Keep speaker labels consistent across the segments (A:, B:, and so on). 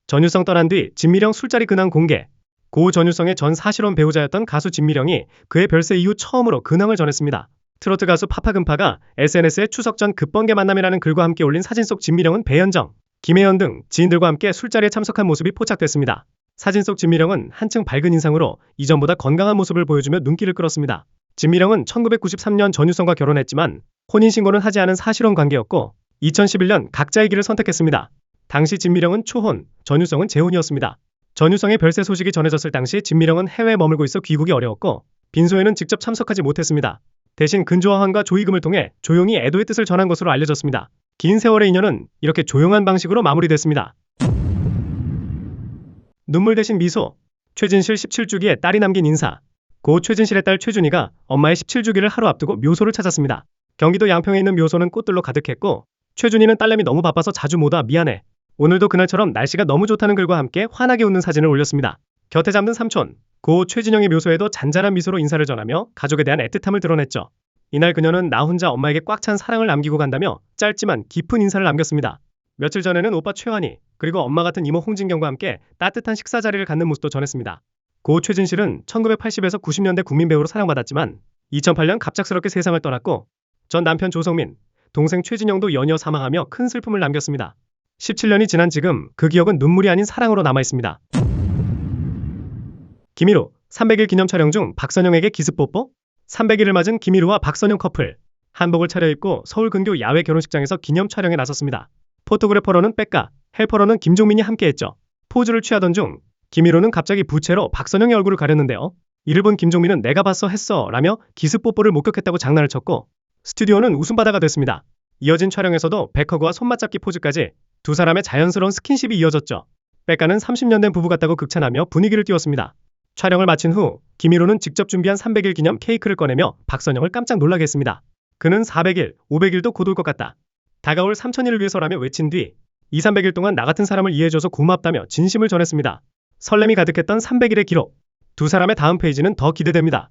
A: 전유성 떠난 뒤 진미령 술자리 근황 공개. 고 전유성의 전 사실혼 배우자였던 가수 진미령이 그의 별세 이후 처음으로 근황을 전했습니다. 트로트 가수 파파금파가 SNS에 추석 전 급번개 만남이라는 글과 함께 올린 사진 속 진미령은 배현정, 김혜연 등 지인들과 함께 술자리에 참석한 모습이 포착됐습니다. 사진 속 진미령은 한층 밝은 인상으로 이전보다 건강한 모습을 보여주며 눈길을 끌었습니다. 진미령은 1993년 전유성과 결혼했지만 혼인신고는 하지 않은 사실혼 관계였고 2011년 각자의 길을 선택했습니다. 당시 진미령은 초혼, 전유성은 재혼이었습니다. 전유성의 별세 소식이 전해졌을 당시 진미령은 해외에 머물고 있어 귀국이 어려웠고 빈소에는 직접 참석하지 못했습니다. 대신 근조화환과 조의금을 통해 조용히 애도의 뜻을 전한 것으로 알려졌습니다. 긴 세월의 인연은 이렇게 조용한 방식으로 마무리됐습니다. 눈물 대신 미소. 최진실 17주기에 딸이 남긴 인사. 고 최진실의 딸 최준희가 엄마의 17주기를 하루 앞두고 묘소를 찾았습니다. 경기도 양평에 있는 묘소는 꽃들로 가득했고 최준희는 딸내미 너무 바빠서 자주 못 와 미안해. 오늘도 그날처럼 날씨가 너무 좋다는 글과 함께 환하게 웃는 사진을 올렸습니다. 곁에 잡는 삼촌, 고 최진영의 묘소에도 잔잔한 미소로 인사를 전하며 가족에 대한 애틋함을 드러냈죠. 이날 그녀는 나 혼자 엄마에게 꽉 찬 사랑을 남기고 간다며 짧지만 깊은 인사를 남겼습니다. 며칠 전에는 오빠 최환희, 그리고 엄마 같은 이모 홍진경과 함께 따뜻한 식사 자리를 갖는 모습도 전했습니다. 고 최진실은 1980에서 90년대 국민 배우로 사랑받았지만 2008년 갑작스럽게 세상을 떠났고 전 남편 조성민, 동생 최진영도 연이어 사망하며 큰 슬픔을 남겼습니다. 17년이 지난 지금 그 기억은 눈물이 아닌 사랑으로 남아있습니다. 김희루, 300일 기념 촬영 중 박선영에게 기습 뽀뽀? 300일을 맞은 김희루와 박선영 커플. 한복을 차려입고 서울 근교 야외 결혼식장에서 기념 촬영에 나섰습니다. 포토그래퍼로는 백가, 헬퍼로는 김종민이 함께했죠. 포즈를 취하던 중 김희루는 갑자기 부채로 박선영의 얼굴을 가렸는데요. 이를 본 김종민은 내가 봤어 했어 라며 기습 뽀뽀를 목격했다고 장난을 쳤고 스튜디오는 웃음바다가 됐습니다. 이어진 촬영에서도 백허그와 손맞잡기 포즈까지 두 사람의 자연스러운 스킨십이 이어졌죠. 백가는 30년 된 부부 같다고 극찬하며 분위기를 띄웠습니다. 촬영을 마친 후 김희루는 직접 준비한 300일 기념 케이크를 꺼내며 박선영을 깜짝 놀라게 했습니다. 그는 400일, 500일도 곧 올 것 같다. 다가올 3000일을 위해서라며 외친 뒤 200~300일 동안 나 같은 사람을 이해해줘서 고맙다며 진심을 전했습니다. 설렘이 가득했던 300일의 기록. 두 사람의 다음 페이지는 더 기대됩니다.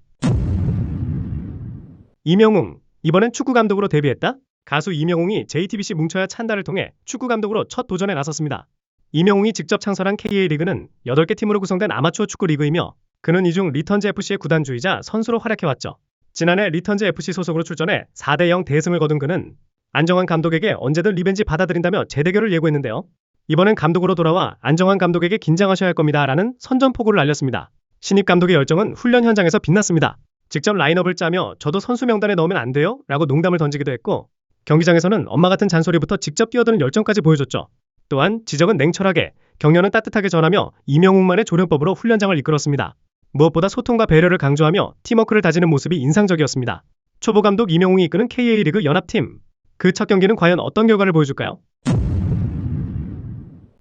A: 이명웅, 이번엔 축구 감독으로 데뷔했다? 가수 이명웅이 JTBC 뭉쳐야 찬다를 통해 축구 감독으로 첫 도전에 나섰습니다. 이명웅이 직접 창설한 KA리그는 8개 팀으로 구성된 아마추어 축구 리그이며 그는 이 중 리턴즈 FC의 구단주이자 선수로 활약해왔죠. 지난해 리턴즈 FC 소속으로 출전해 4대0 대승을 거둔 그는 안정환 감독에게 언제든 리벤지 받아들인다며 재대결을 예고했는데요. 이번엔 감독으로 돌아와 안정환 감독에게 긴장하셔야 할 겁니다 라는 선전포고를 알렸습니다. 신입 감독의 열정은 훈련 현장에서 빛났습니다. 직접 라인업을 짜며 저도 선수 명단에 넣으면 안 돼요? 라고 농담을 던지기도 했고 경기장에서는 엄마 같은 잔소리부터 직접 뛰어드는 열정까지 보여줬죠. 또한 지적은 냉철하게, 격려는 따뜻하게 전하며 이명웅만의 조련법으로 훈련장을 이끌었습니다. 무엇보다 소통과 배려를 강조하며 팀워크를 다지는 모습이 인상적이었습니다. 초보 감독 이명웅이 이끄는 KA리그 연합팀. 그 첫 경기는 과연 어떤 결과를 보여줄까요?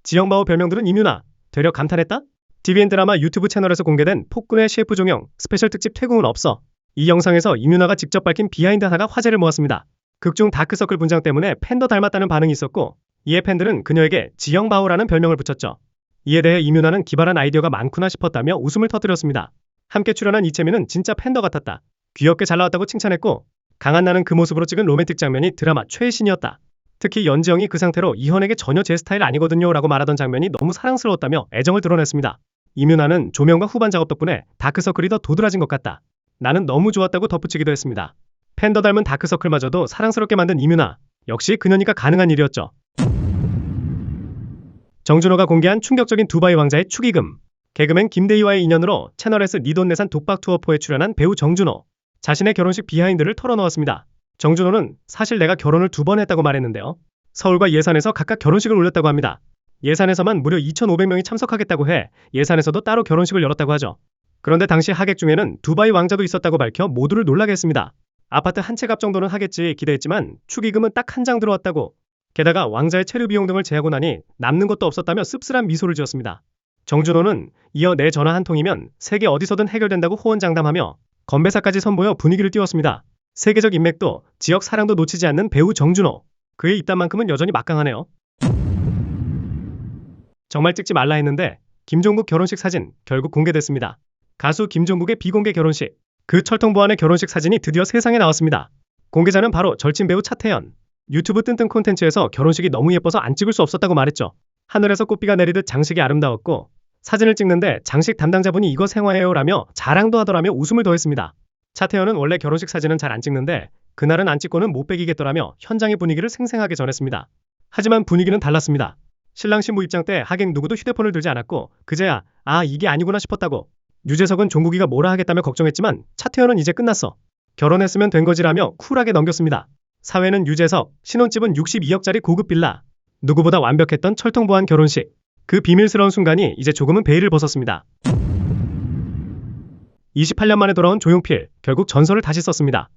A: 지역마오 별명들은 이뮤나. 되려 감탄했다? TVN 드라마 유튜브 채널에서 공개된 폭군의 셰프 종영 스페셜 특집 퇴궁은 없어. 이 영상에서 이뮤나가 직접 밝힌 비하인드 하나가 화제를 모았습니다. 극중 다크서클 분장 때문에 팬더 닮았다는 반응이 있었고 이에 팬들은 그녀에게 지영바오라는 별명을 붙였죠. 이에 대해 이뮤나는 기발한 아이디어가 많구나 싶었다며 웃음을 터뜨렸습니다. 함께 출연한 이채민은 진짜 팬더 같았다. 귀엽게 잘 나왔다고 칭찬했고 강한 나는 그 모습으로 찍은 로맨틱 장면이 드라마 최신이었다. 특히 연지영이 그 상태로 이현에게 전혀 제 스타일 아니거든요 라고 말하던 장면이 너무 사랑스러웠다며 애정을 드러냈습니다. 이뮤나는 조명과 후반 작업 덕분에 다크서클이 더 도드라진 것 같다. 나는 너무 좋았다고 덧붙이기도 했습니다. 팬더 닮은 다크서클마저도 사랑스럽게 만든 이뮤나. 역시 그녀니까 가능한 일이었죠. 정준호가 공개한 충격적인 두바이 왕자의 축의금. 개그맨 김대희와의 인연으로 채널S 니돈내산 독박 투어4에 출연한 배우 정준호. 자신의 결혼식 비하인드를 털어놓았습니다. 정준호는 사실 내가 결혼을 2번 했다고 말했는데요. 서울과 예산에서 각각 결혼식을 올렸다고 합니다. 예산에서만 무려 2,500명이 참석하겠다고 해 예산에서도 따로 결혼식을 열었다고 하죠. 그런데 당시 하객 중에는 두바이 왕자도 있었다고 밝혀 모두를 놀라게 했습니다. 아파트 한 채 값 정도는 하겠지 기대했지만 축의금은 딱 한 장 들어왔다고. 게다가 왕자의 체류 비용 등을 제하고 나니 남는 것도 없었다며 씁쓸한 미소를 지었습니다. 정준호는 이어 내 전화 한 통이면 세계 어디서든 해결된다고 호언장담하며 건배사까지 선보여 분위기를 띄웠습니다. 세계적 인맥도 지역 사랑도 놓치지 않는 배우 정준호. 그의 입담만큼은 여전히 막강하네요. 정말 찍지 말라 했는데 김종국 결혼식 사진 결국 공개됐습니다. 가수 김종국의 비공개 결혼식. 그 철통보안의 결혼식 사진이 드디어 세상에 나왔습니다. 공개자는 바로 절친 배우 차태현. 유튜브 뜬뜬 콘텐츠에서 결혼식이 너무 예뻐서 안 찍을 수 없었다고 말했죠. 하늘에서 꽃비가 내리듯 장식이 아름다웠고 사진을 찍는데 장식 담당자분이 이거 생화예요라며 자랑도 하더라며 웃음을 더했습니다. 차태현은 원래 결혼식 사진은 잘 안 찍는데 그날은 안 찍고는 못 빼기겠더라며 현장의 분위기를 생생하게 전했습니다. 하지만 분위기는 달랐습니다. 신랑 신부 입장 때 하객 누구도 휴대폰을 들지 않았고 그제야 이게 아니구나 싶었다고. 유재석은 종국이가 뭐라 하겠다며 걱정했지만 차태현은 이제 끝났어. 결혼했으면 된 거지라며 쿨하게 넘겼습니다. 사회는 유재석, 신혼집은 62억짜리 고급 빌라. 누구보다 완벽했던 철통보안 결혼식. 그 비밀스러운 순간이 이제 조금은 베일을 벗었습니다. 28년 만에 돌아온 조용필, 결국 전설을 다시 썼습니다.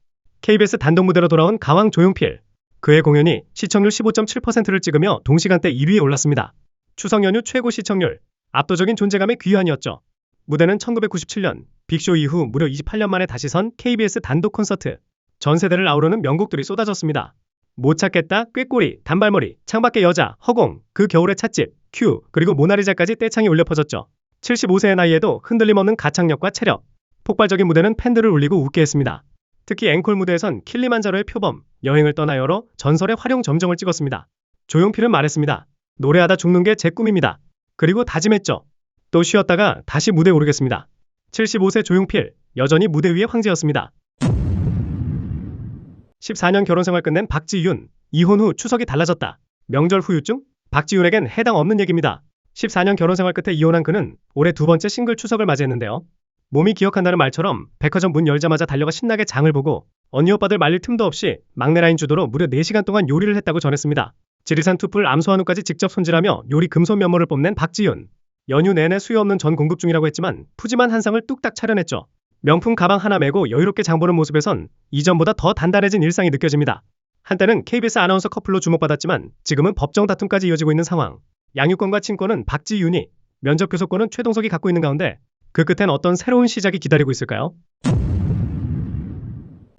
A: KBS 단독 무대로 돌아온 가왕 조용필. 그의 공연이 시청률 15.7%를 찍으며 동시간대 1위에 올랐습니다. 추석 연휴 최고 시청률, 압도적인 존재감의 귀환이었죠. 무대는 1997년 빅쇼 이후 무려 28년 만에 다시 선 KBS 단독 콘서트. 전 세대를 아우르는 명곡들이 쏟아졌습니다. 못 찾겠다, 꾀꼬리, 단발머리, 창밖의 여자, 허공, 그 겨울의 찻집, 큐, 그리고 모나리자까지 떼창이 울려 퍼졌죠. 75세의 나이에도 흔들림 없는 가창력과 체력, 폭발적인 무대는 팬들을 울리고 웃게 했습니다. 특히 앵콜 무대에선 킬리만자로의 표범, 여행을 떠나요로 전설의 활용 점정을 찍었습니다. 조용필은 말했습니다. 노래하다 죽는 게 제 꿈입니다. 그리고 다짐했죠. 또 쉬었다가 다시 무대에 오르겠습니다. 75세 조용필, 여전히 무대 위의 황제였습니다. 14년 결혼생활 끝낸 박지윤, 이혼 후 추석이 달라졌다. 명절 후유증? 박지윤에겐 해당 없는 얘기입니다. 14년 결혼생활 끝에 이혼한 그는 올해 두 번째 싱글 추석을 맞이했는데요. 몸이 기억한다는 말처럼 백화점 문 열자마자 달려가 신나게 장을 보고 언니 오빠들 말릴 틈도 없이 막내 라인 주도로 무려 4시간 동안 요리를 했다고 전했습니다. 지리산 투풀 암소한우까지 직접 손질하며 요리 금손 면모를 뽐낸 박지윤. 연휴 내내 수요 없는 전 공급 중이라고 했지만 푸짐한 한상을 뚝딱 차려냈죠. 명품 가방 하나 메고 여유롭게 장보는 모습에선 이전보다 더 단단해진 일상이 느껴집니다. 한때는 KBS 아나운서 커플로 주목받았지만 지금은 법정 다툼까지 이어지고 있는 상황. 양육권과 친권은 박지윤이, 면접 교섭권은 최동석이 갖고 있는 가운데 그 끝엔 어떤 새로운 시작이 기다리고 있을까요?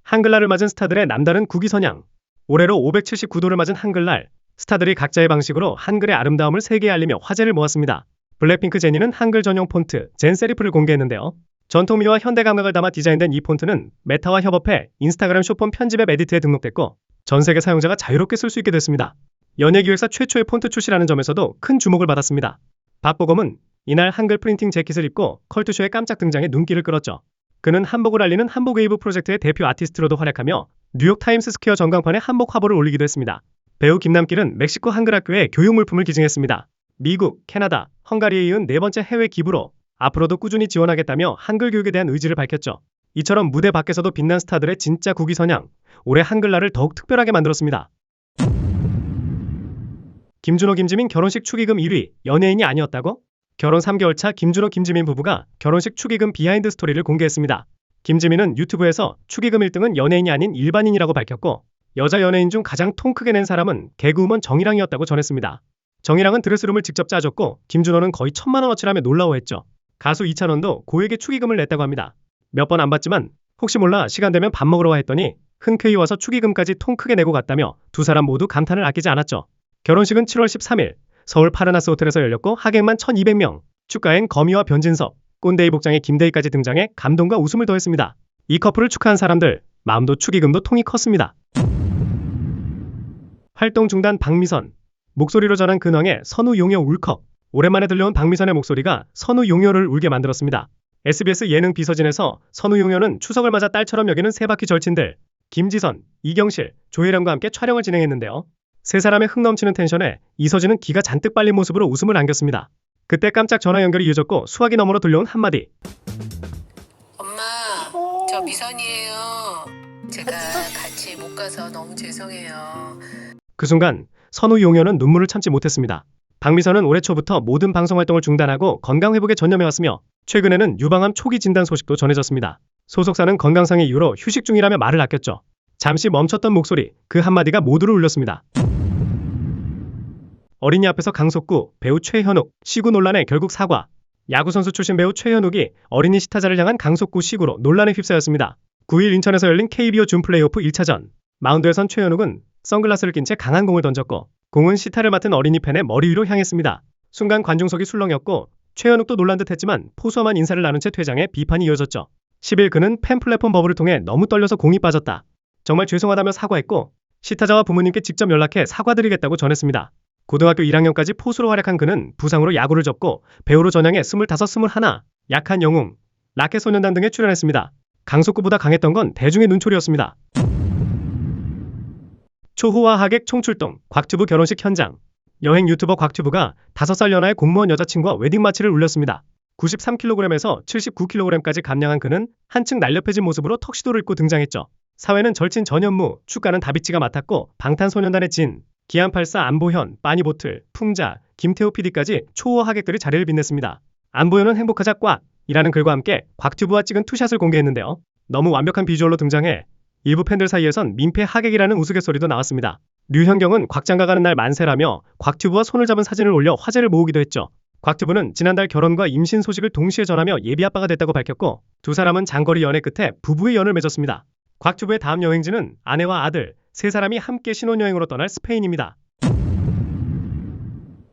A: 한글날을 맞은 스타들의 남다른 국위선양. 올해로 579도를 맞은 한글날, 스타들이 각자의 방식으로 한글의 아름다움을 세계에 알리며 화제를 모았습니다. 블랙핑크 제니는 한글 전용 폰트 젠세리프를 공개했는데요. 전통미와 현대 감각을 담아 디자인된 이 폰트는 메타와 협업해 인스타그램 숏폼 편집 앱 에디트에 등록됐고 전 세계 사용자가 자유롭게 쓸 수 있게 됐습니다. 연예기획사 최초의 폰트 출시라는 점에서도 큰 주목을 받았습니다. 박보검은 이날 한글 프린팅 재킷을 입고 컬투쇼에 깜짝 등장해 눈길을 끌었죠. 그는 한복을 알리는 한복웨이브 프로젝트의 대표 아티스트로도 활약하며 뉴욕 타임스 스퀘어 전광판에 한복 화보를 올리기도 했습니다. 배우 김남길은 멕시코 한글학교에 교육물품을 기증했습니다. 미국, 캐나다, 헝가리에 이은 네 번째 해외 기부로 앞으로도 꾸준히 지원하겠다며 한글 교육에 대한 의지를 밝혔죠. 이처럼 무대 밖에서도 빛난 스타들의 진짜 국위선양, 올해 한글날을 더욱 특별하게 만들었습니다. 김준호 김지민 결혼식 축의금 1위, 연예인이 아니었다고? 결혼 3개월 차 김준호 김지민 부부가 결혼식 축의금 비하인드 스토리를 공개했습니다. 김지민은 유튜브에서 축의금 1등은 연예인이 아닌 일반인이라고 밝혔고 여자 연예인 중 가장 통 크게 낸 사람은 개그우먼 정희랑이었다고 전했습니다. 정희랑은 드레스룸을 직접 짜줬고 김준호는 거의 1,000만원어치라며 놀라워했죠. 가수 이찬원도 고액의 축의금을 냈다고 합니다. 몇 번 안 받지만 혹시 몰라 시간 되면 밥 먹으러 와 했더니 흔쾌히 와서 축의금까지 통 크게 내고 갔다며 두 사람 모두 감탄을 아끼지 않았죠. 결혼식은 7월 13일 서울 파르나스 호텔에서 열렸고 하객만 1,200명, 축가엔 거미와 변진섭, 꼰대이 복장의 김대희까지 등장해 감동과 웃음을 더했습니다. 이 커플을 축하한 사람들, 마음도 축의금도 통이 컸습니다. 활동 중단 박미선, 목소리로 전한 근황에 선우 용여 울컥. 오랜만에 들려온 박미선의 목소리가 선우 용여를 울게 만들었습니다. SBS 예능 비서진에서 선우 용여는 추석을 맞아 딸처럼 여기는 세바퀴 절친들 김지선, 이경실, 조혜련과 함께 촬영을 진행했는데요. 세 사람의 흥 넘치는 텐션에 이서진은 기가 잔뜩 빨린 모습으로 웃음을 안겼습니다. 그때 깜짝 전화 연결이 이어졌고 수화기 너머로 들려온 한마디.
B: 엄마, 저 미선이에요. 제가 같이 못 가서 너무 죄송해요.
A: 그 순간 선우 용여는 눈물을 참지 못했습니다. 박미선은 올해 초부터 모든 방송 활동을 중단하고 건강 회복에 전념해왔으며 최근에는 유방암 초기 진단 소식도 전해졌습니다. 소속사는 건강상의 이유로 휴식 중이라며 말을 아꼈죠. 잠시 멈췄던 목소리, 그 한마디가 모두를 울렸습니다. 어린이 앞에서 강속구, 배우 최현욱, 시구 논란에 결국 사과. 야구선수 출신 배우 최현욱이 어린이 시타자를 향한 강속구 시구로 논란에 휩싸였습니다. 9일 인천에서 열린 KBO 준 플레이오프 1차전. 마운드에선 최현욱은 선글라스를 낀 채 강한 공을 던졌고 공은 시타를 맡은 어린이 팬의 머리 위로 향했습니다. 순간 관중석이 술렁였고 최현욱도 놀란 듯했지만 포수와만 인사를 나눈 채 퇴장해 비판이 이어졌죠. 10일 그는 팬 플랫폼 버블을 통해 너무 떨려서 공이 빠졌다. 정말 죄송하다며 사과했고 시타자와 부모님께 직접 연락해 사과드리겠다고 전했습니다. 고등학교 1학년까지 포수로 활약한 그는 부상으로 야구를 접고 배우로 전향해 25, 21, 약한 영웅, 라켓소년단 등에 출연했습니다. 강속구보다 강했던 건 대중의 눈초리였습니다. 초호화 하객 총출동, 곽튜브 결혼식 현장. 여행 유튜버 곽튜브가 5살 연하의 공무원 여자친구와 웨딩 마치를 울렸습니다. 93kg에서 79kg까지 감량한 그는 한층 날렵해진 모습으로 턱시도를 입고 등장했죠. 사회는 절친 전현무, 축가는 다비치가 맡았고 방탄소년단의 진, 기안84, 안보현, 빠니보틀, 풍자, 김태호 PD까지 초호 하객들이 자리를 빛냈습니다. 안보현은 행복하자 꽉! 이라는 글과 함께 곽튜브와 찍은 투샷을 공개했는데요. 너무 완벽한 비주얼로 등장해 일부 팬들 사이에선 민폐 하객이라는 우스갯소리도 나왔습니다. 류현경은 곽장가 가는 날 만세라며 곽튜브와 손을 잡은 사진을 올려 화제를 모으기도 했죠. 곽튜브는 지난달 결혼과 임신 소식을 동시에 전하며 예비 아빠가 됐다고 밝혔고 두 사람은 장거리 연애 끝에 부부의 연을 맺었습니다. 곽튜브의 다음 여행지는 아내와 아들, 세 사람이 함께 신혼여행으로 떠날 스페인입니다.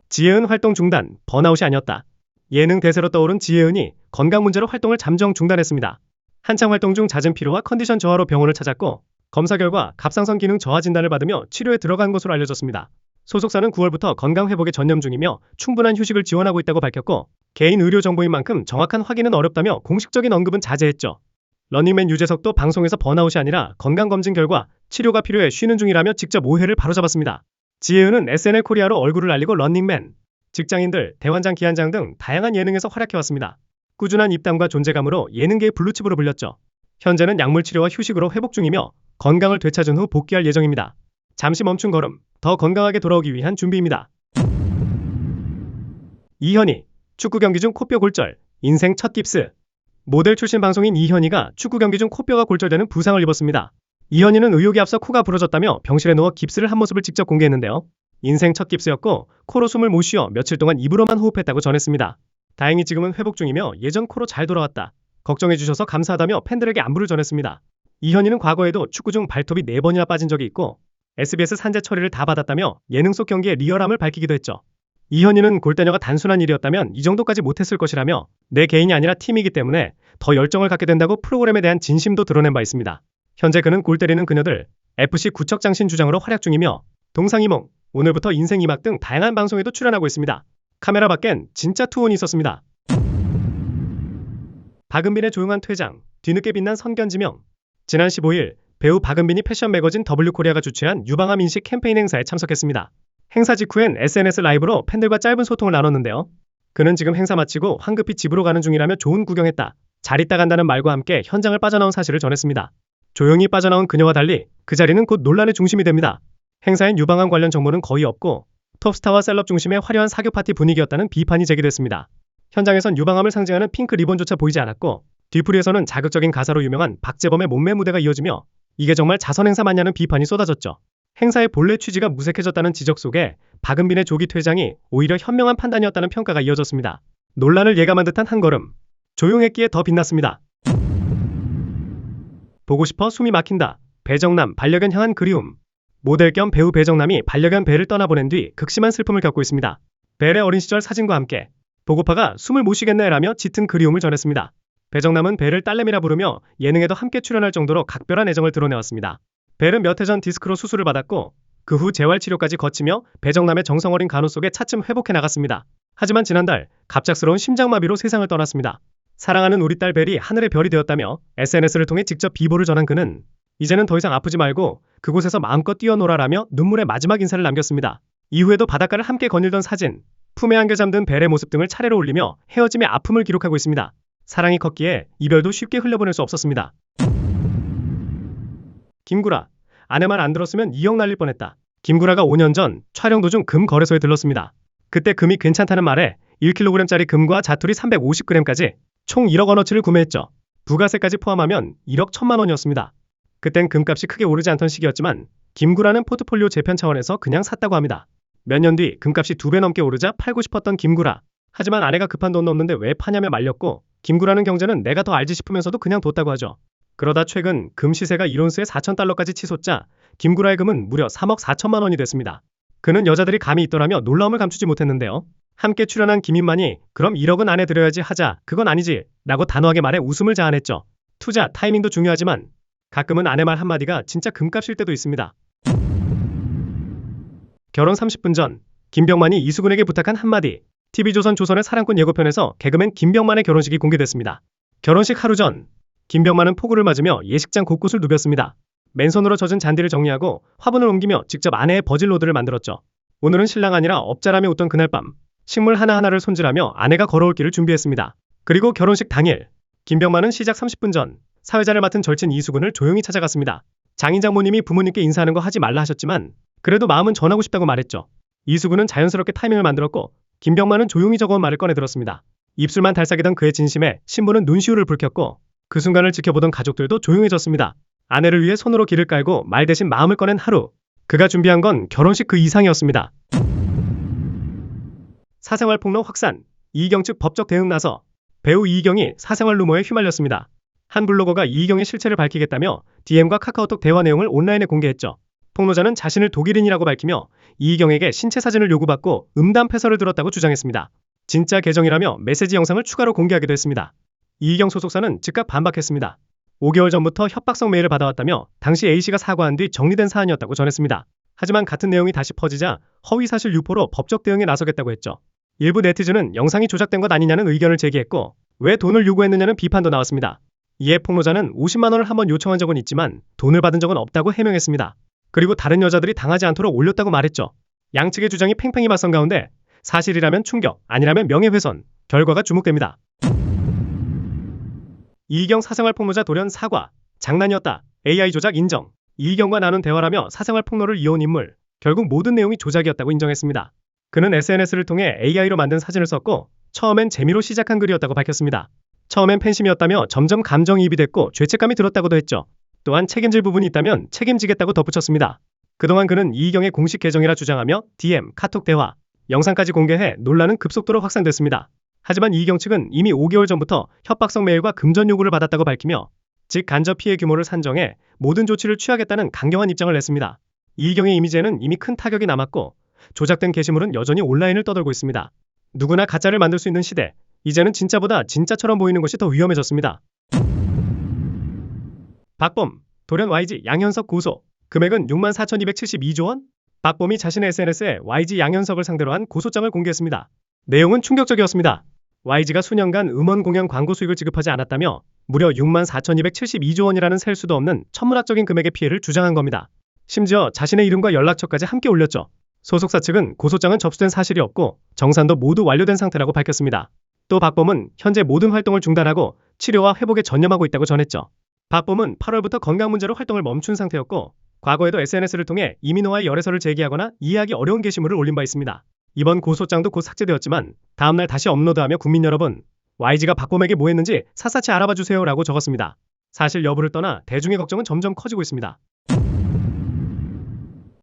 A: 지혜은 활동 중단, 번아웃이 아니었다. 예능 대세로 떠오른 지혜은이 건강 문제로 활동을 잠정 중단했습니다. 한창 활동 중 잦은 피로와 컨디션 저하로 병원을 찾았고 검사 결과 갑상선 기능 저하 진단을 받으며 치료에 들어간 것으로 알려졌습니다. 소속사는 9월부터 건강 회복에 전념 중이며 충분한 휴식을 지원하고 있다고 밝혔고 개인 의료 정보인 만큼 정확한 확인은 어렵다며 공식적인 언급은 자제했죠. 런닝맨 유재석도 방송에서 번아웃이 아니라 건강검진 결과 치료가 필요해 쉬는 중이라며 직접 오해를 바로잡았습니다. 지혜은은 SNL 코리아로 얼굴을 알리고 런닝맨, 직장인들, 대환장, 기안장 등 다양한 예능에서 활약해왔습니다. 꾸준한 입담과 존재감으로 예능계의 블루칩으로 불렸죠. 현재는 약물 치료와 휴식으로 회복 중이며 건강을 되찾은 후 복귀할 예정입니다. 잠시 멈춘 걸음, 더 건강하게 돌아오기 위한 준비입니다. 이현희, 축구 경기 중 코뼈 골절, 인생 첫 깁스. 모델 출신 방송인 이현희가 축구 경기 중 코뼈가 골절되는 부상을 입었습니다. 이현희는 의욕에 앞서 코가 부러졌다며 병실에 누워 깁스를 한 모습을 직접 공개했는데요. 인생 첫 깁스였고 코로 숨을 못 쉬어 며칠 동안 입으로만 호흡했다고 전했습니다. 다행히 지금은 회복 중이며 예전 코로 잘 돌아왔다. 걱정해주셔서 감사하다며 팬들에게 안부를 전했습니다. 이현희는 과거에도 축구 중 발톱이 4번이나 빠진 적이 있고 SBS 산재 처리를 다 받았다며 예능 속 경기의 리얼함을 밝히기도 했죠. 이현희는 골대녀가 단순한 일이었다면 이 정도까지 못했을 것이라며 내 개인이 아니라 팀이기 때문에 더 열정을 갖게 된다고 프로그램에 대한 진심도 드러낸 바 있습니다. 현재 그는 골 때리는 그녀들, FC 구척장신 주장으로 활약 중이며 동상이몽, 오늘부터 인생 2막 등 다양한 방송에도 출연하고 있습니다. 카메라 밖엔 진짜 투혼이 있었습니다. 박은빈의 조용한 퇴장, 뒤늦게 빛난 선견지명. 지난 15일 배우 박은빈이 패션 매거진 W코리아가 주최한 유방암 인식 캠페인 행사에 참석했습니다. 행사 직후엔 SNS 라이브로 팬들과 짧은 소통을 나눴는데요. 그는 지금 행사 마치고 황급히 집으로 가는 중이라며 좋은 구경했다, 잘 있다 간다는 말과 함께 현장을 빠져나온 사실을 전했습니다. 조용히 빠져나온 그녀와 달리 그 자리는 곧 논란의 중심이 됩니다. 행사엔 유방암 관련 정보는 거의 없고 톱스타와 셀럽 중심의 화려한 사교 파티 분위기였다는 비판이 제기됐습니다. 현장에선 유방암을 상징하는 핑크 리본조차 보이지 않았고 뒤풀이에서는 자극적인 가사로 유명한 박재범의 몸매 무대가 이어지며 이게 정말 자선행사 맞냐는 비판이 쏟아졌죠. 행사의 본래 취지가 무색해졌다는 지적 속에 박은빈의 조기 퇴장이 오히려 현명한 판단이었다는 평가가 이어졌습니다. 논란을 예감한 듯한 한 걸음, 조용했기에 더 빛났습니다. 보고 싶어 숨이 막힌다. 배정남 반려견 향한 그리움. 모델 겸 배우 배정남이 반려견 벨을 떠나보낸 뒤 극심한 슬픔을 겪고 있습니다. 벨의 어린 시절 사진과 함께 보고파가 숨을 못 쉬겠네라며 짙은 그리움을 전했습니다. 배정남은 벨을 딸내미라 부르며 예능에도 함께 출연할 정도로 각별한 애정을 드러내왔습니다. 벨은 몇 해 전 디스크로 수술을 받았고 그 후 재활치료까지 거치며 배정남의 정성어린 간호 속에 차츰 회복해 나갔습니다. 하지만 지난달 갑작스러운 심장마비로 세상을 떠났습니다. 사랑하는 우리 딸 벨이 하늘의 별이 되었다며 SNS를 통해 직접 비보를 전한 그는 이제는 더 이상 아프지 말고 그곳에서 마음껏 뛰어놀아라며 눈물의 마지막 인사를 남겼습니다. 이후에도 바닷가를 함께 거닐던 사진, 품에 안겨 잠든 벨의 모습 등을 차례로 올리며 헤어짐의 아픔을 기록하고 있습니다. 사랑이 컸기에 이별도 쉽게 흘려보낼 수 없었습니다. 김구라, 아내 말 안 들었으면 2억 날릴 뻔했다. 김구라가 5년 전 촬영 도중 금 거래소에 들렀습니다. 그때 금이 괜찮다는 말에 1kg짜리 금과 자투리 350g까지 총 1억 원어치를 구매했죠. 부가세까지 포함하면 1억 1천만 원이었습니다. 그땐 금값이 크게 오르지 않던 시기였지만 김구라는 포트폴리오 재편 차원에서 그냥 샀다고 합니다. 몇 년 뒤 금값이 2배 넘게 오르자 팔고 싶었던 김구라. 하지만 아내가 급한 돈도 없는데 왜 파냐며 말렸고 김구라는 경제는 내가 더 알지 싶으면서도 그냥 뒀다고 하죠. 그러다 최근 금 시세가 1온스에 4,000달러까지 치솟자 김구라의 금은 무려 3억 4천만 원이 됐습니다. 그는 여자들이 감이 있더라며 놀라움을 감추지 못했는데요. 함께 출연한 김인만이 그럼 1억은 아내 드려야지 하자 그건 아니지 라고 단호하게 말해 웃음을 자아냈죠. 투자, 타이밍도 중요하지만 가끔은 아내 말 한마디가 진짜 금값일 때도 있습니다. 결혼 30분 전 김병만이 이수근에게 부탁한 한마디. TV조선 조선의 사랑꾼 예고편에서 개그맨 김병만의 결혼식이 공개됐습니다. 결혼식 하루 전, 김병만은 폭우를 맞으며 예식장 곳곳을 누볐습니다. 맨손으로 젖은 잔디를 정리하고 화분을 옮기며 직접 아내의 버질로드를 만들었죠. 오늘은 신랑 아니라 업자라며 웃던 그날 밤, 식물 하나하나를 손질하며 아내가 걸어올 길을 준비했습니다. 그리고 결혼식 당일, 김병만은 시작 30분 전 사회자를 맡은 절친 이수근을 조용히 찾아갔습니다. 장인 장모님이 부모님께 인사하는 거 하지 말라 하셨지만 그래도 마음은 전하고 싶다고 말했죠. 이수근은 자연스럽게 타이밍을 만들었고 김병만은 조용히 적어온 말을 꺼내들었습니다. 입술만 달싹이던 그의 진심에 신부는 눈시울을 붉혔고 그 순간을 지켜보던 가족들도 조용해졌습니다. 아내를 위해 손으로 길을 깔고 말 대신 마음을 꺼낸 하루. 그가 준비한 건 결혼식 그 이상이었습니다. 사생활 폭로 확산. 이희경 측 법적 대응 나서 배우 이희경이 사생활 루머에 휘말렸습니다. 한 블로거가 이희경의 실체를 밝히겠다며 DM과 카카오톡 대화 내용을 온라인에 공개했죠. 폭로자는 자신을 독일인이라고 밝히며 이희경에게 신체 사진을 요구받고 음담 패설을 들었다고 주장했습니다. 진짜 계정이라며 메시지 영상을 추가로 공개하기도 했습니다. 이희경 소속사는 즉각 반박했습니다. 5개월 전부터 협박성 메일을 받아왔다며 당시 A씨가 사과한 뒤 정리된 사안이었다고 전했습니다. 하지만 같은 내용이 다시 퍼지자 허위사실 유포로 법적 대응에 나서겠다고 했죠. 일부 네티즌은 영상이 조작된 것 아니냐는 의견을 제기했고 왜 돈을 요구했느냐는 비판도 나왔습니다. 이에 폭로자는 50만 원을 한번 요청한 적은 있지만 돈을 받은 적은 없다고 해명했습니다. 그리고 다른 여자들이 당하지 않도록 올렸다고 말했죠. 양측의 주장이 팽팽히 맞선 가운데 사실이라면 충격, 아니라면 명예훼손, 결과가 주목됩니다. 이희경 사생활 폭로자 돌연 사과, 장난이었다, AI 조작 인정. 이희경과 나눈 대화라며 사생활 폭로를 이어온 인물, 결국 모든 내용이 조작이었다고 인정했습니다. 그는 SNS를 통해 AI로 만든 사진을 썼고 처음엔 재미로 시작한 글이었다고 밝혔습니다. 처음엔 팬심이었다며 점점 감정이입이 됐고 죄책감이 들었다고도 했죠. 또한 책임질 부분이 있다면 책임지겠다고 덧붙였습니다. 그동안 그는 이희경의 공식 계정이라 주장하며 DM, 카톡 대화, 영상까지 공개해 논란은 급속도로 확산됐습니다. 하지만 이희경 측은 이미 5개월 전부터 협박성 메일과 금전 요구를 받았다고 밝히며 즉 간접 피해 규모를 산정해 모든 조치를 취하겠다는 강경한 입장을 냈습니다. 이희경의 이미지에는 이미 큰 타격이 남았고 조작된 게시물은 여전히 온라인을 떠돌고 있습니다. 누구나 가짜를 만들 수 있는 시대, 이제는 진짜보다 진짜처럼 보이는 것이 더 위험해졌습니다. 박범, 돌연 YG 양현석 고소, 금액은 64,272조 원? 박범이 자신의 SNS에 YG 양현석을 상대로 한 고소장을 공개했습니다. 내용은 충격적이었습니다. YG가 수년간 음원 공연 광고 수익을 지급하지 않았다며 무려 64,272조 원이라는 셀 수도 없는 천문학적인 금액의 피해를 주장한 겁니다. 심지어 자신의 이름과 연락처까지 함께 올렸죠. 소속사 측은 고소장은 접수된 사실이 없고 정산도 모두 완료된 상태라고 밝혔습니다. 또 박범은 현재 모든 활동을 중단하고 치료와 회복에 전념하고 있다고 전했죠. 박범은 8월부터 건강 문제로 활동을 멈춘 상태였고 과거에도 SNS를 통해 이민호와의 열애설을 제기하거나 이해하기 어려운 게시물을 올린 바 있습니다. 이번 고소장도 곧 삭제되었지만 다음날 다시 업로드하며 국민 여러분, YG가 박범에게 뭐 했는지 샅샅이 알아봐 주세요 라고 적었습니다. 사실 여부를 떠나 대중의 걱정은 점점 커지고 있습니다.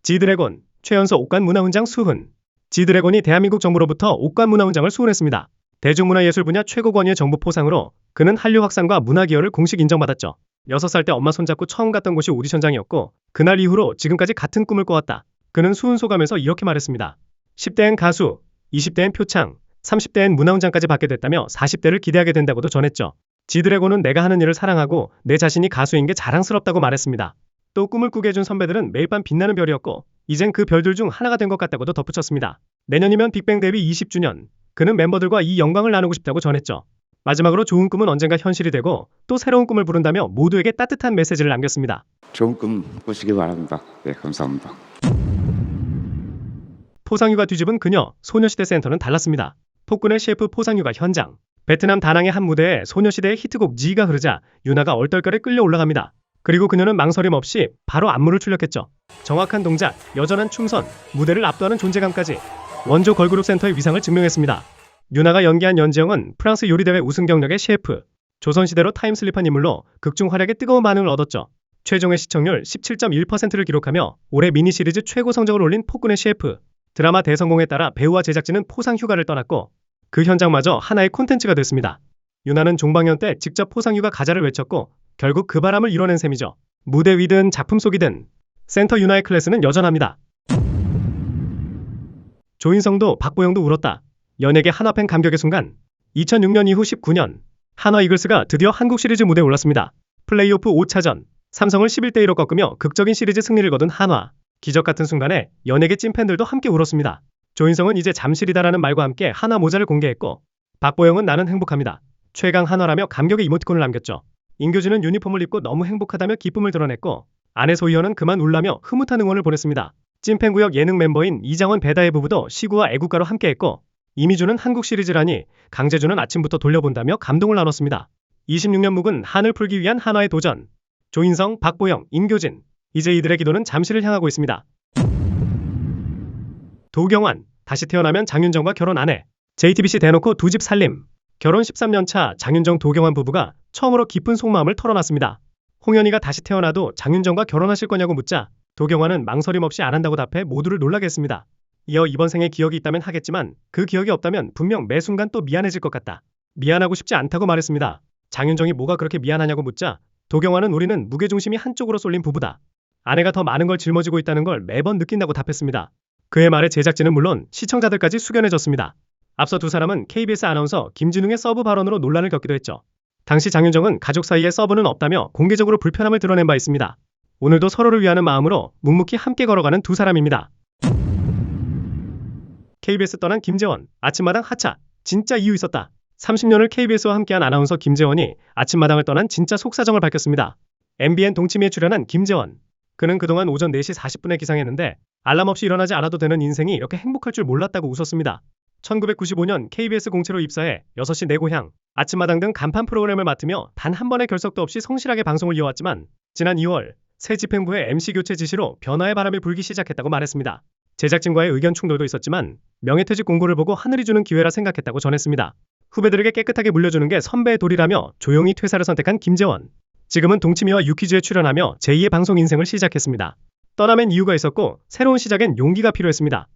A: 지드래곤, 최연소 옥관문화훈장 수훈. 지드래곤이 대한민국 정부로부터 옥관문화훈장을 수훈했습니다. 대중문화예술 분야 최고 권위의 정부 포상으로 그는 한류 확산과 문화기여를 공식 인정받았죠. 6살 때 엄마 손잡고 처음 갔던 곳이 오디션장이었고 그날 이후로 지금까지 같은 꿈을 꿔왔다. 그는 수훈 소감에서 이렇게 말했습니다. 10대엔 가수, 20대엔 표창, 30대엔 문화훈장까지 받게 됐다며 40대를 기대하게 된다고도 전했죠. 지드래곤은 내가 하는 일을 사랑하고 내 자신이 가수인 게 자랑스럽다고 말했습니다. 또 꿈을 꾸게 해준 선배들은 매일 밤 빛나는 별이었고 이젠 그 별들 중 하나가 된 것 같다고도 덧붙였습니다. 내년이면 빅뱅 데뷔 20주년. 그는 멤버들과 이 영광을 나누고 싶다고 전했죠. 마지막으로 좋은 꿈은 언젠가 현실이 되고 또 새로운 꿈을 부른다며 모두에게 따뜻한 메시지를 남겼습니다.
C: 좋은 꿈 꾸시기 바랍니다. 네, 감사합니다.
A: 포상휴가 뒤집은 그녀, 소녀시대 센터는 달랐습니다. 폭군의 셰프 포상휴가 현장. 베트남 다낭의 한 무대에 소녀시대의 히트곡 지가 흐르자 유나가 얼떨결에 끌려 올라갑니다. 그리고 그녀는 망설임 없이 바로 안무를 출력했죠. 정확한 동작, 여전한 춤선, 무대를 압도하는 존재감까지 원조 걸그룹 센터의 위상을 증명했습니다. 유나가 연기한 연지영은 프랑스 요리대회 우승 경력의 셰프, 조선시대로 타임슬립한 인물로 극중 활약에 뜨거운 반응을 얻었죠. 최종의 시청률 17.1%를 기록하며 올해 미니시리즈 최고 성적을 올린 폭군의 셰프. 드라마 대성공에 따라 배우와 제작진은 포상휴가를 떠났고 그 현장마저 하나의 콘텐츠가 됐습니다. 유나는 종방연 때 직접 포상휴가 가자를 외쳤고 결국 그 바람을 이뤄낸 셈이죠. 무대 위든 작품 속이든 센터 유나의 클래스는 여전합니다. 조인성도 박보영도 울었다. 연예계 한화팬 감격의 순간. 2006년 이후 19년 한화 이글스가 드디어 한국 시리즈 무대에 올랐습니다. 플레이오프 5차전 삼성을 11대2로 꺾으며 극적인 시리즈 승리를 거둔 한화. 기적 같은 순간에 연예계 찐팬들도 함께 울었습니다. 조인성은 이제 잠실이다라는 말과 함께 한화 모자를 공개했고, 박보영은 나는 행복합니다. 최강 한화라며 감격의 이모티콘을 남겼죠. 인교진은 유니폼을 입고 너무 행복하다며 기쁨을 드러냈고, 아내 소희연은 그만 울라며 흐뭇한 응원을 보냈습니다. 찐팬구역 예능 멤버인 이장원 배다혜 부부도 시구와 애국가로 함께했고, 이미주는 한국 시리즈라니, 강재주는 아침부터 돌려본다며 감동을 나눴습니다. 26년 묵은 한을 풀기 위한 한화의 도전. 조인성, 박보영, 인교진. 이제 이들의 기도는 잠실을 향하고 있습니다. 도경완, 다시 태어나면 장윤정과 결혼 안 해. JTBC 대놓고 두 집 살림. 결혼 13년 차 장윤정 도경완 부부가 처음으로 깊은 속마음을 털어놨습니다. 홍현희가 다시 태어나도 장윤정과 결혼하실 거냐고 묻자 도경완은 망설임 없이 안 한다고 답해 모두를 놀라게 했습니다. 이어 이번 생에 기억이 있다면 하겠지만 그 기억이 없다면 분명 매 순간 또 미안해질 것 같다. 미안하고 싶지 않다고 말했습니다. 장윤정이 뭐가 그렇게 미안하냐고 묻자 도경완은 우리는 무게중심이 한쪽으로 쏠린 부부다. 아내가 더 많은 걸 짊어지고 있다는 걸 매번 느낀다고 답했습니다. 그의 말에 제작진은 물론 시청자들까지 숙연해졌습니다. 앞서 두 사람은 KBS 아나운서 김진웅의 서브 발언으로 논란을 겪기도 했죠. 당시 장윤정은 가족 사이에 서브는 없다며 공개적으로 불편함을 드러낸 바 있습니다. 오늘도 서로를 위하는 마음으로 묵묵히 함께 걸어가는 두 사람입니다. KBS 떠난 김재원, 아침마당 하차, 진짜 이유 있었다. 30년을 KBS와 함께한 아나운서 김재원이 아침마당을 떠난 진짜 속사정을 밝혔습니다. MBN 동치미에 출연한 김재원. 그는 그동안 오전 4시 40분에 기상했는데 알람 없이 일어나지 않아도 되는 인생이 이렇게 행복할 줄 몰랐다고 웃었습니다. 1995년 KBS 공채로 입사해 6시 내 고향, 아침마당 등 간판 프로그램을 맡으며 단 한 번의 결석도 없이 성실하게 방송을 이어왔지만 지난 2월 새 집행부의 MC 교체 지시로 변화의 바람이 불기 시작했다고 말했습니다. 제작진과의 의견 충돌도 있었지만 명예퇴직 공고를 보고 하늘이 주는 기회라 생각했다고 전했습니다. 후배들에게 깨끗하게 물려주는 게 선배의 도리라며 조용히 퇴사를 선택한 김재원. 지금은 동치미와 유퀴즈에 출연하며 제2의 방송 인생을 시작했습니다. 떠남엔 이유가 있었고 새로운 시작엔 용기가 필요했습니다.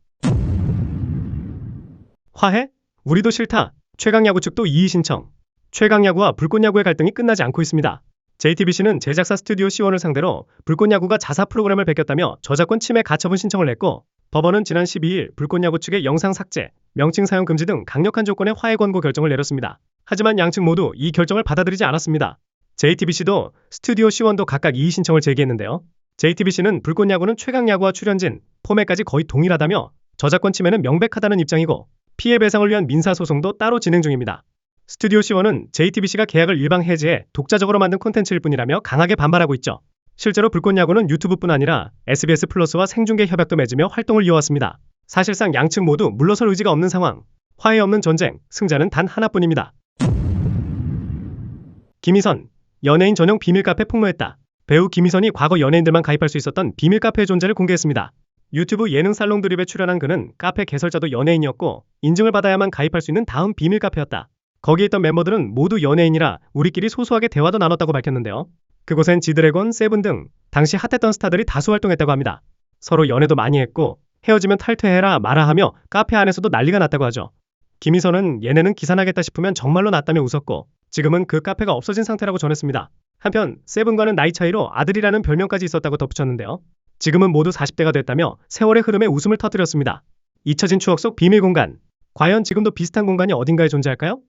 A: 화해? 우리도 싫다. 최강야구 측도 이의 신청. 최강야구와 불꽃야구의 갈등이 끝나지 않고 있습니다. JTBC는 제작사 스튜디오 C1을 상대로 불꽃야구가 자사 프로그램을 베꼈다며 저작권 침해 가처분 신청을 냈고 법원은 지난 12일 불꽃야구 측의 영상 삭제, 명칭 사용 금지 등 강력한 조건의 화해 권고 결정을 내렸습니다. 하지만 양측 모두 이 결정을 받아들이지 않았습니다. JTBC도 스튜디오 C1도 각각 이의 신청을 제기했는데요. JTBC는 불꽃야구는 최강야구와 출연진, 포맷까지 거의 동일하다며 저작권 침해는 명백하다는 입장이고 피해 배상을 위한 민사소송도 따로 진행 중입니다. 스튜디오 C1은 JTBC가 계약을 일방 해지해 독자적으로 만든 콘텐츠일 뿐이라며 강하게 반발하고 있죠. 실제로 불꽃야구는 유튜브뿐 아니라 SBS 플러스와 생중계 협약도 맺으며 활동을 이어왔습니다. 사실상 양측 모두 물러설 의지가 없는 상황. 화해 없는 전쟁, 승자는 단 하나뿐입니다. 김희선, 연예인 전용 비밀 카페 폭로했다. 배우 김희선이 과거 연예인들만 가입할 수 있었던 비밀 카페의 존재를 공개했습니다. 유튜브 예능 살롱 드립에 출연한 그는 카페 개설자도 연예인이었고 인증을 받아야만 가입할 수 있는 다음 비밀 카페였다. 거기에 있던 멤버들은 모두 연예인이라 우리끼리 소소하게 대화도 나눴다고 밝혔는데요. 그곳엔 지드래곤, 세븐 등 당시 핫했던 스타들이 다수 활동했다고 합니다. 서로 연애도 많이 했고 헤어지면 탈퇴해라 마라 하며 카페 안에서도 난리가 났다고 하죠. 김희선은 얘네는 기사나겠다 싶으면 정말로 났다며 웃었고 지금은 그 카페가 없어진 상태라고 전했습니다. 한편 세븐과는 나이 차이로 아들이라는 별명까지 있었다고 덧붙였는데요. 지금은 모두 40대가 됐다며 세월의 흐름에 웃음을 터뜨렸습니다. 잊혀진 추억 속 비밀 공간. 과연 지금도 비슷한 공간이 어딘가에 존재할까요?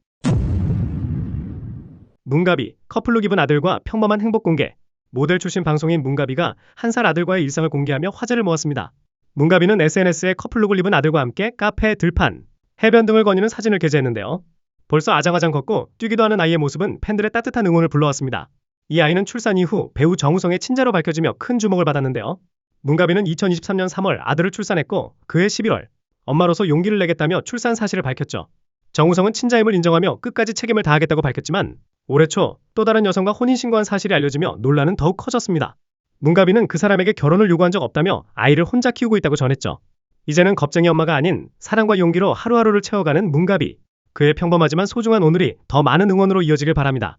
A: 문가비, 커플룩 입은 아들과 평범한 행복 공개. 모델 출신 방송인 문가비가 한 살 아들과의 일상을 공개하며 화제를 모았습니다. 문가비는 SNS에 커플룩을 입은 아들과 함께 카페, 들판, 해변 등을 거니는 사진을 게재했는데요. 벌써 아장아장 걷고 뛰기도 하는 아이의 모습은 팬들의 따뜻한 응원을 불러왔습니다. 이 아이는 출산 이후 배우 정우성의 친자로 밝혀지며 큰 주목을 받았는데요. 문가비는 2023년 3월 아들을 출산했고 그해 11월 엄마로서 용기를 내겠다며 출산 사실을 밝혔죠. 정우성은 친자임을 인정하며 끝까지 책임을 다하겠다고 밝혔지만 올해 초 또 다른 여성과 혼인신고한 사실이 알려지며 논란은 더욱 커졌습니다. 문가비는 그 사람에게 결혼을 요구한 적 없다며 아이를 혼자 키우고 있다고 전했죠. 이제는 겁쟁이 엄마가 아닌 사랑과 용기로 하루하루를 채워가는 문가비. 그의 평범하지만 소중한 오늘이 더 많은 응원으로 이어지길 바랍니다.